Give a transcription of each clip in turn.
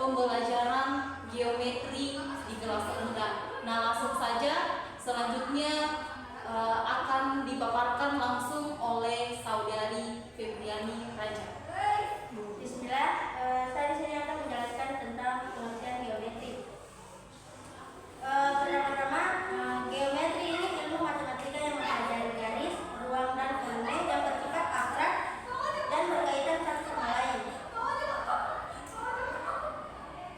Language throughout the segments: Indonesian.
pembelajaran geometri di kelas rendah. Nah, langsung saja selanjutnya akan dipaparkan langsung oleh Saudari Febriani Raja. Bismillah, saya di sini akan menjelaskan tentang pengertian geometri. Pertama-tama, geometri ini ilmu matematika yang mempelajari garis, ruang, dan volume yang bersifat abstrak dan berkaitan satu sama lain.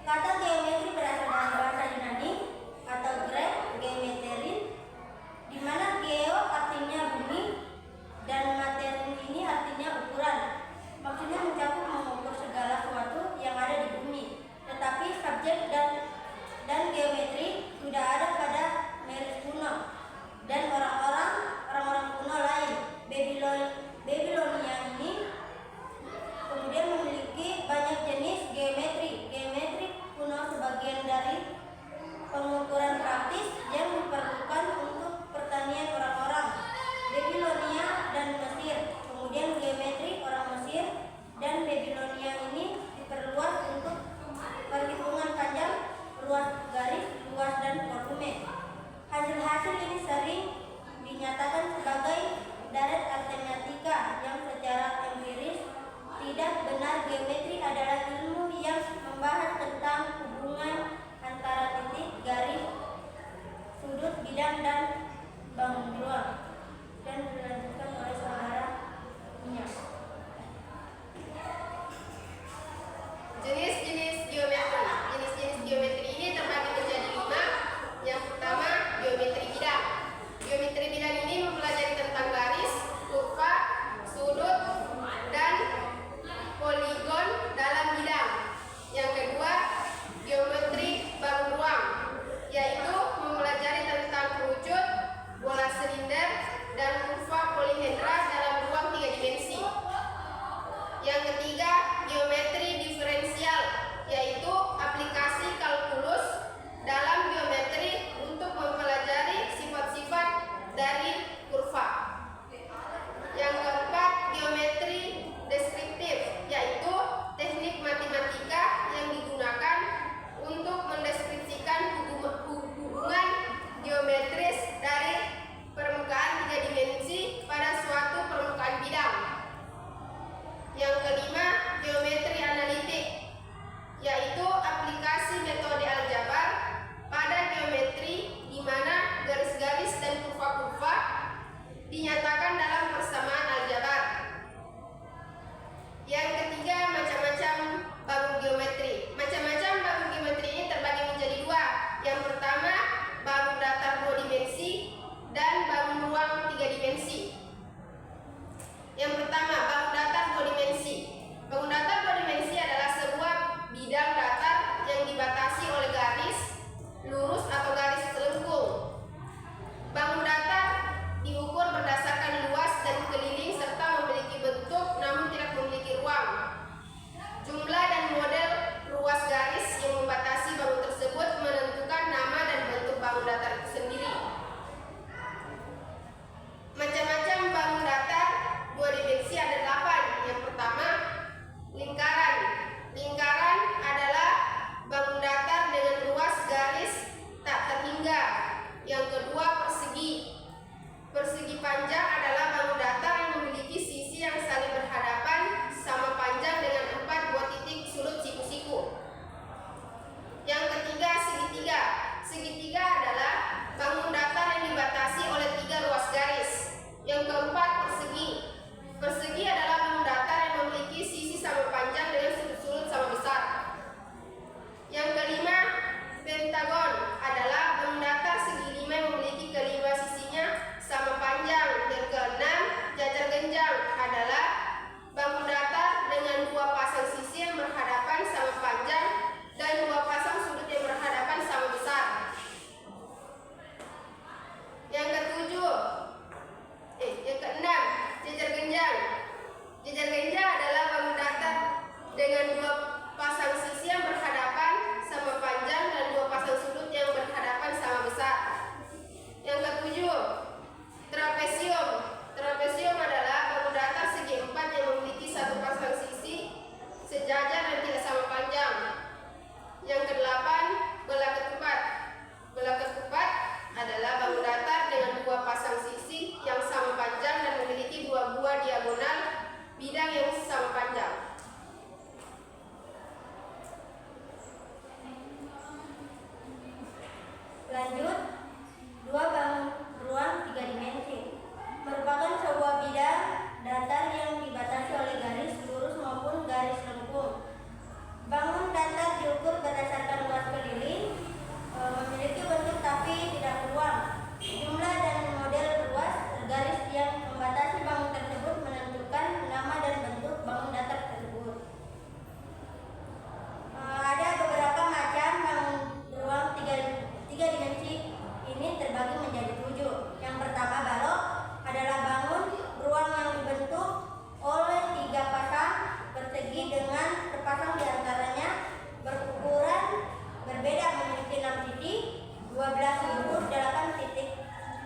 Kata geometri berasal dari bahasa Yunani atau Grek geometrin, di mana geo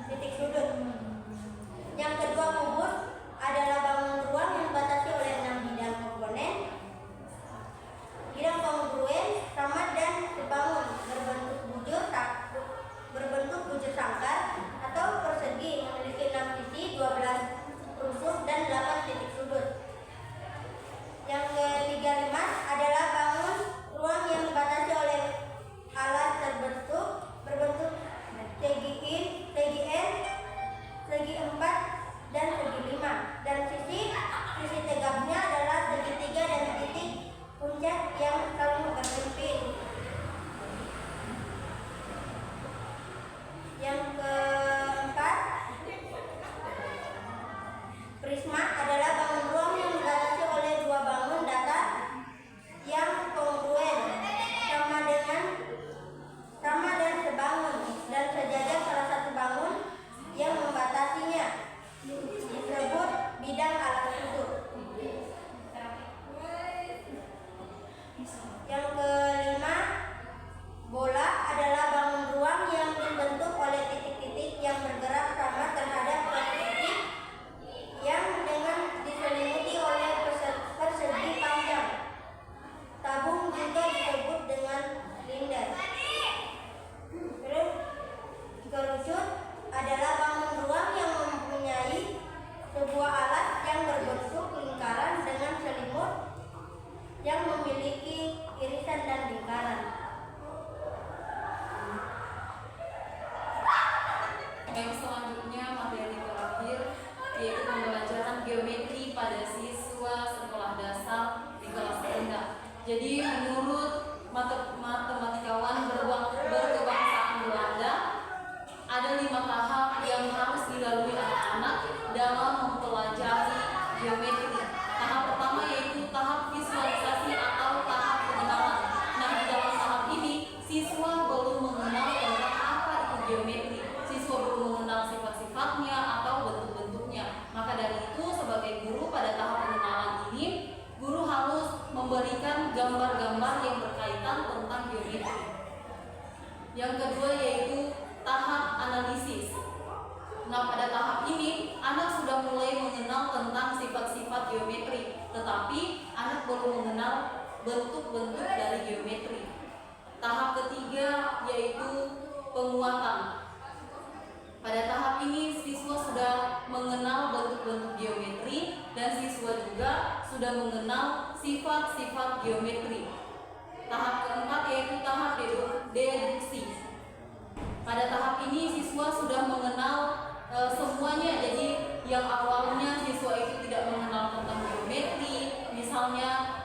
titik sudut. Yang kedua, kubus adalah bangun ruang yang dibatasi oleh 6 bidang komponen. Bidang kongruen, sama dan sebangun, berbentuk bujur sangkar atau persegi, memiliki 6 sisi, 12 rusuk dan 8 titik sudut. Yang ketiga, limas adalah bangun ruang yang dibatasi oleh alas berbentuk segi segi 4 dan segi 5, dan sisi tegaknya adalah segitiga dan titik puncak yang saling berhimpit. Yang keempat, prisma adalah bangun ruang yang dibatasi oleh 2 bangun datar yang kongruen, sama dan sebangun, dan sejajar salah satu bangun yang membatasinya, disebut bidang alas sudut. Yang kelima, bola adalah bangun ruang yang dibentuk oleh titik-titik yang bergerak sama terhadap titik yang dengan diselimuti oleh persegi panjang. Tabung juga disebut dengan silinder. Terus, kerucut adalah bangun ruang yang mempunyai sebuah alat yang berbentuk lingkaran dengan selimut yang memiliki irisan dan lingkaran. Yang selanjutnya materi terakhir yaitu pembelajaran geometri pada siswa sekolah dasar di kelas rendah. Jadi menurut matematikawan berkebangsaan Belanda, ada 5 tahap yang harus dilalui anak-anak dalam mempelajari geometri. Tahap pertama yaitu tahap visualisasi atau tahap pengenalan. Nah, di dalam tahap ini siswa belum mengenal tentang apa itu geometri. Siswa belum mengenal sifat-sifatnya atau bentuk-bentuknya. Maka dari itu sebagai guru pada tahap pengenalan ini, guru harus memberikan gambar-gambar yang berkaitan tentang geometri. Yang kedua yaitu tahap analisis. Nah, pada tahap ini anak sudah mulai mengenal tentang sifat-sifat geometri, tetapi anak belum mengenal bentuk-bentuk dari geometri. Tahap ketiga yaitu penguatan. Pada tahap ini siswa sudah mengenal bentuk-bentuk geometri dan siswa juga sudah mengenal sifat-sifat geometri. Tahap keempat yaitu tahap deduksi. Pada tahap ini siswa sudah mengenal semuanya. Jadi yang awalnya siswa itu tidak mengenal tentang geometri, misalnya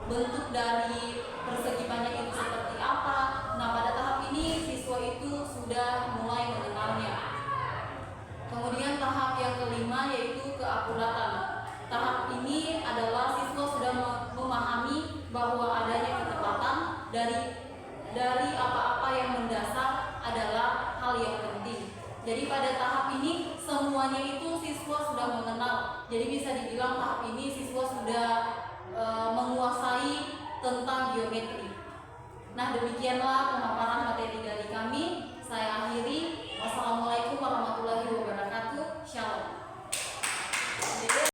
bentuk dari persegi panjang itu seperti apa. Nah, pada tahap ini siswa itu sudah mulai mengenalnya. Kemudian tahap yang kelima yaitu keakuratan. Tahap ini adalah siswa sudah memahami bahwa adanya ketepatan dari apa-apa yang mendasar adalah hal yang penting. Jadi pada tahap ini semuanya itu siswa sudah mengenal. Jadi bisa dibilang tahap ini siswa sudah menguasai tentang geometri. Nah, demikianlah pemaparan materi dari kami.